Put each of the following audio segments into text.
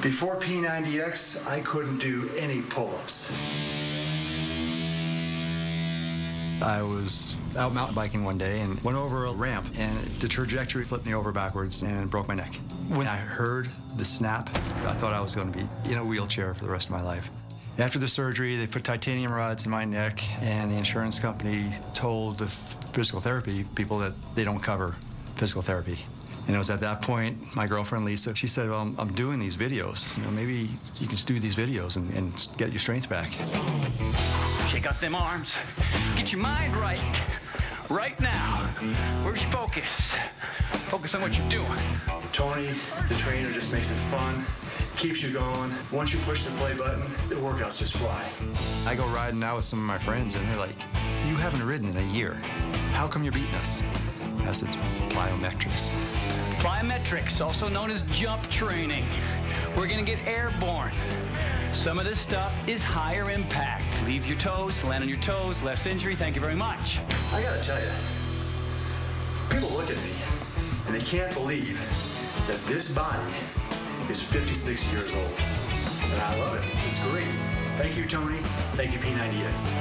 Before P90X, I couldn't do any pull-ups. I was out mountain biking one day and went over a ramp, and the trajectory flipped me over backwards and broke my neck. When I heard the snap, I thought I was going to be in a wheelchair for the rest of my life. After the surgery, they put titanium rods in my neck, and the insurance company told the physical therapy people that they don't cover physical therapy. And it was at that point, my girlfriend Lisa, she said, well, I'm doing these videos. You know, maybe you can do these videos and get your strength back. Shake out them arms. Get your mind right now. Where's your focus? Focus on what you're doing. Tony, the trainer, just makes it fun, keeps you going. Once you push the play button, the workouts just fly. I go riding now with some of my friends, and they're like, you haven't ridden in a year. How come you're beating us? I said, it's Plyometrics. Plyometrics, also known as jump training. We're gonna get airborne. Some of this stuff is higher impact. Leave your toes, land on your toes, less injury, thank you very much. I gotta tell you, people look at me and they can't believe that this body is 56 years old. And I love it, it's great. Thank you, Tony. Thank you, P90X.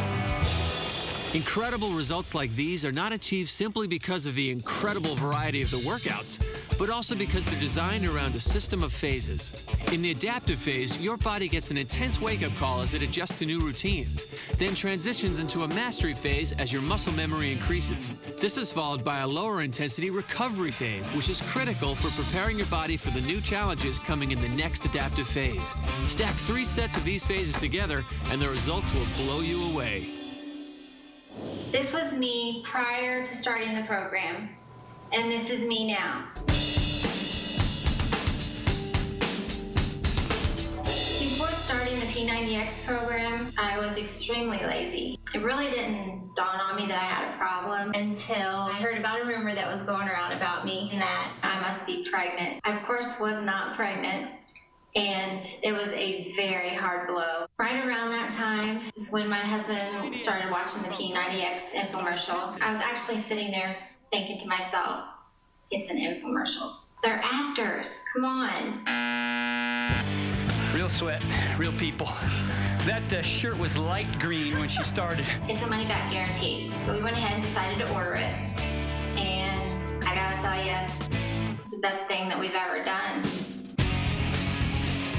Incredible results like these are not achieved simply because of the incredible variety of the workouts, but also because they're designed around a system of phases. In the adaptive phase, your body gets an intense wake-up call as it adjusts to new routines, then transitions into a mastery phase as your muscle memory increases. This is followed by a lower intensity recovery phase, which is critical for preparing your body for the new challenges coming in the next adaptive phase. Stack 3 sets of these phases together, and the results will blow you away. This was me prior to starting the program, and this is me now. Before starting the P90X program, I was extremely lazy. It really didn't dawn on me that I had a problem until I heard about a rumor that was going around about me and that I must be pregnant. I, of course, was not pregnant. And it was a very hard blow. Right around that time is when my husband started watching the P90X infomercial. I was actually sitting there thinking to myself, it's an infomercial. They're actors, come on. Real sweat, real people. That shirt was light green when she started. It's a money-back guarantee. So we went ahead and decided to order it. And I gotta tell you, it's the best thing that we've ever done.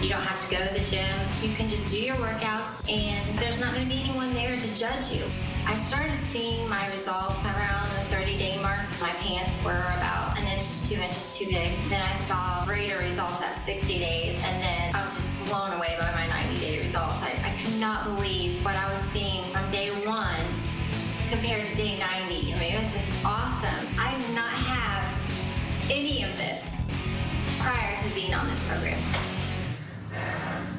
You don't have to go to the gym. You can just do your workouts, and there's not going to be anyone there to judge you. I started seeing my results around the 30-day mark. My pants were about 1 inch to 2 inches too big. Then I saw greater results at 60 days, and then I was just blown away by my 90-day results. I could not believe what I was seeing from day 1 compared to day 90. I mean, it was just awesome. I did not have any of this prior to being on this program.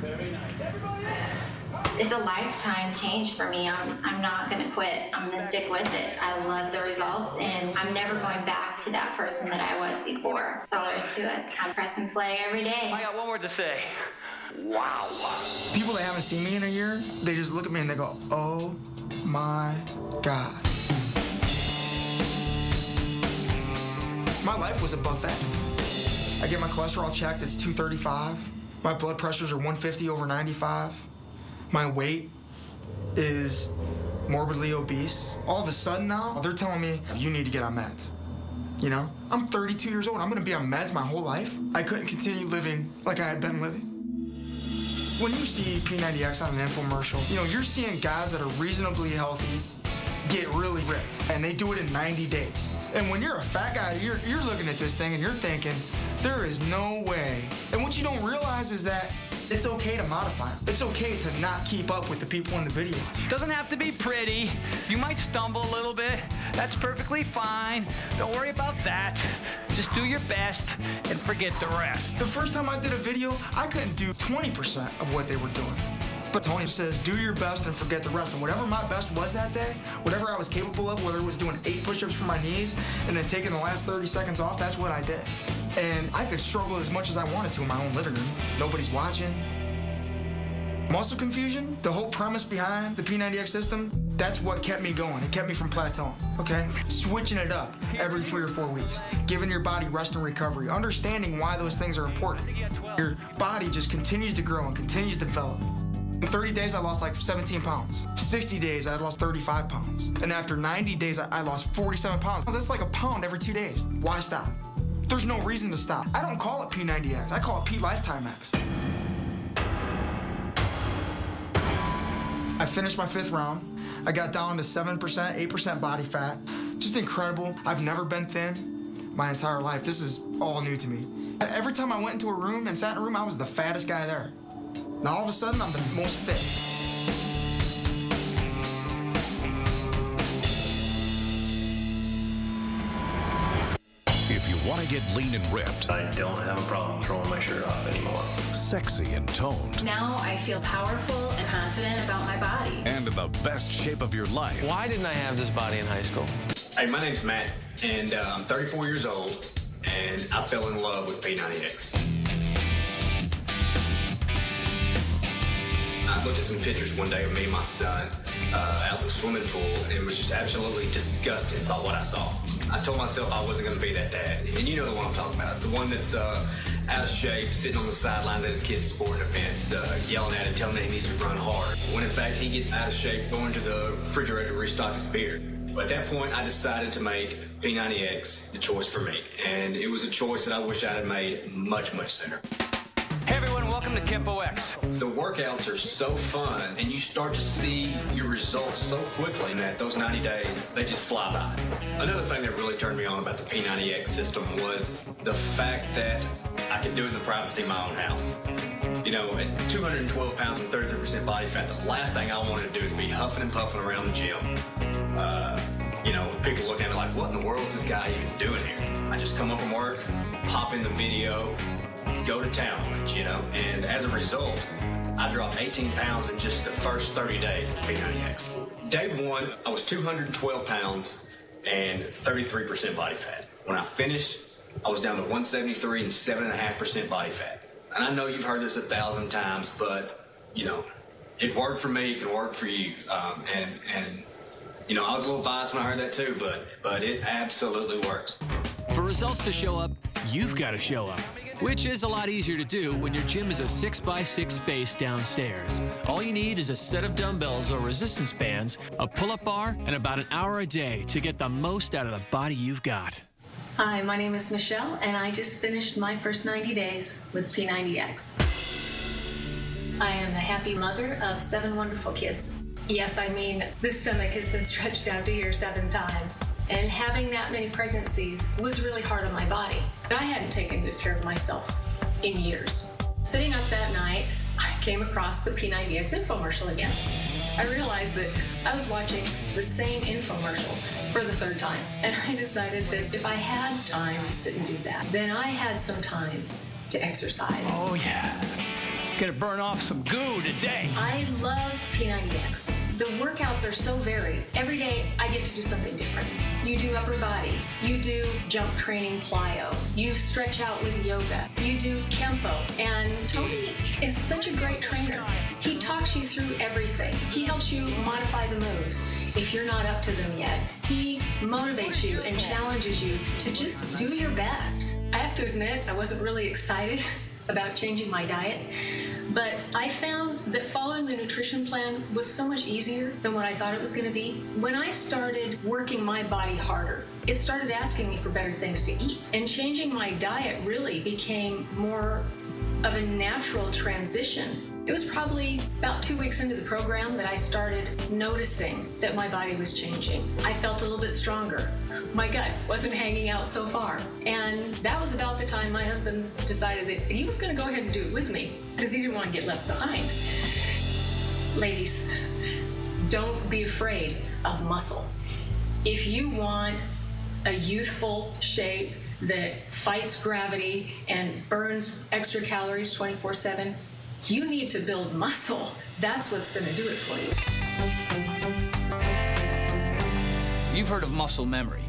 Very nice. Everybody else. It's a lifetime change for me. I'm not going to quit. I'm going to stick with it. I love the results, and I'm never going back to that person that I was before. That's all there is to it. I'm press and play every day. I got one word to say. Wow. People that haven't seen me in a year, they just look at me and they go, oh my God. My life was a buffet. I get my cholesterol checked, it's 235. My blood pressures are 150 over 95. My weight is morbidly obese. All of a sudden now, they're telling me, you need to get on meds. You know? I'm 32 years old. I'm gonna be on meds my whole life. I couldn't continue living like I had been living. When you see P90X on an infomercial, you know, you're seeing guys that are reasonably healthy get really ripped, and they do it in 90 days. And when you're a fat guy, you're looking at this thing and you're thinking, there is no way. And what you don't realize is that it's okay to modify them. It's okay to not keep up with the people in the video. Doesn't have to be pretty. You might stumble a little bit. That's perfectly fine. Don't worry about that. Just do your best and forget the rest. The first time I did a video, I couldn't do 20% of what they were doing. But Tony says, do your best and forget the rest. And whatever my best was that day, whatever I was capable of, whether it was doing 8 push-ups for my knees and then taking the last 30 seconds off, that's what I did. And I could struggle as much as I wanted to in my own living room. Nobody's watching. Muscle confusion, the whole premise behind the P90X system, That's what kept me going. It kept me from plateauing, okay? Switching it up every 3 or 4 weeks, giving your body rest and recovery, understanding why those things are important. Your body just continues to grow and continues to develop. In 30 days, I lost like 17 pounds. 60 days, I lost 35 pounds. And after 90 days, I lost 47 pounds. That's like a pound every 2 days. Why stop? There's no reason to stop. I don't call it P90X. I call it P-Lifetime-X. I finished my 5th round. I got down to 7%, 8% body fat. Just incredible. I've never been thin my entire life. This is all new to me. Every time I went into a room and sat in a room, I was the fattest guy there. Now all of a sudden, I'm the most fit. If you want to get lean and ripped, I don't have a problem throwing my shirt off anymore. Sexy and toned, Now I feel powerful and confident about my body. and in the best shape of your life, Why didn't I have this body in high school? Hey, my name's Matt, and I'm 34 years old, and I fell in love with P90X. I looked at some pictures one day of me and my son out in the swimming pool and was just absolutely disgusted by what I saw. I told myself I wasn't going to be that dad. And you know the one I'm talking about. The one that's out of shape, sitting on the sidelines at his kids' sporting events, yelling at him, telling him he needs to run hard. When in fact he gets out of shape, going to the refrigerator to restock his beer. At that point, I decided to make P90X the choice for me. And it was a choice that I wish I had made much, much sooner. Hey everyone, welcome to P90X. The workouts are so fun, and you start to see your results so quickly that those 90 days, they just fly by. Another thing that really turned me on about the P90X system was the fact that I could do it in the privacy of my own house. You know, at 212 pounds and 33% body fat, the last thing I wanted to do is be huffing and puffing around the gym. You know, people looking at me like, what in the world is this guy even doing here? I just come up from work, pop in the video, go to town, you know, and as a result, I dropped 18 pounds in just the first 30 days of P90X. Day 1, I was 212 pounds and 33% body fat. When I finished, I was down to 173 and 7.5% body fat. And I know you've heard this 1,000 times, but, you know, it worked for me, it can work for you. And you know, I was a little biased when I heard that too, but it absolutely works. For results to show up, you've got to show up, which is a lot easier to do when your gym is a 6x6 space downstairs. All you need is a set of dumbbells or resistance bands, a pull-up bar, and about an hour a day to get the most out of the body you've got. Hi, my name is Michelle, and I just finished my first 90 days with P90X. I am a happy mother of 7 wonderful kids. Yes, I mean, this stomach has been stretched out to here 7 times. And having that many pregnancies was really hard on my body. I hadn't taken good care of myself in years. Sitting up that night, I came across the P90X infomercial again. I realized that I was watching the same infomercial for the 3rd time. And I decided that if I had time to sit and do that, then I had some time to exercise. Oh yeah. Gonna burn off some goo today. I love P90X. The workouts are so varied. Every day I get to do something different. You do upper body, you do jump training plyo, you stretch out with yoga, you do Kempo, and Tony is such a great trainer. He talks you through everything. He helps you modify the moves if you're not up to them yet. He motivates you and challenges you to just do your best. I have to admit, I wasn't really excited about changing my diet, but I found that following the nutrition plan was so much easier than what I thought it was going to be. When I started working my body harder, it started asking me for better things to eat, and changing my diet really became more of a natural transition. It was probably about 2 weeks into the program that I started noticing that my body was changing. I felt a little bit stronger. My gut wasn't hanging out so far. And that was about the time my husband decided that he was going to go ahead and do it with me because he didn't want to get left behind. Ladies, don't be afraid of muscle. If you want a youthful shape that fights gravity and burns extra calories 24/7, you need to build muscle. That's what's going to do it for you. You've heard of muscle memory.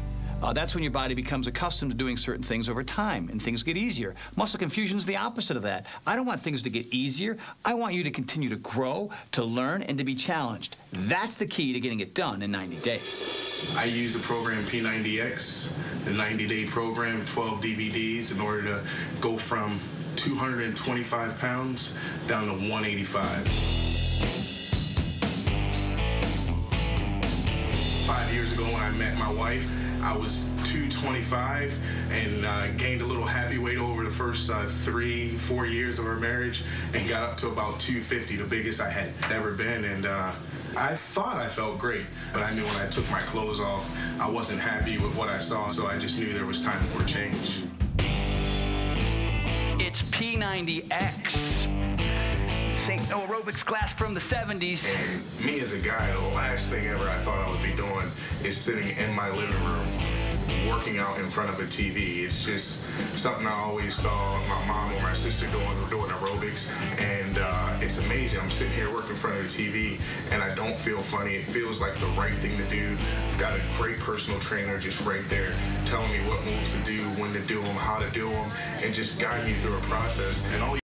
That's when your body becomes accustomed to doing certain things over time, and things get easier. Muscle confusion is the opposite of that. I don't want things to get easier. I want you to continue to grow, to learn, and to be challenged. That's the key to getting it done in 90 days. I use the program P90X, the 90-day program, 12 DVDs, in order to go from 225 pounds down to 185. 5 years ago when I met my wife, I was 225 and gained a little happy weight over the first 3-4 years of our marriage and got up to about 250, the biggest I had ever been. And I thought I felt great, but I knew when I took my clothes off, I wasn't happy with what I saw, so I just knew there was time for a change. It's P90X. St. Aerobics class from the 70s. And me as a guy, the last thing ever I thought I would be doing is sitting in my living room working out in front of a TV. It's just something I always saw my mom or my sister doing aerobics, and it's amazing. I'm sitting here working in front of the TV, and I don't feel funny. It feels like the right thing to do. I've got a great personal trainer just right there telling me what moves to do, when to do them, how to do them, and just guiding you through a process. And all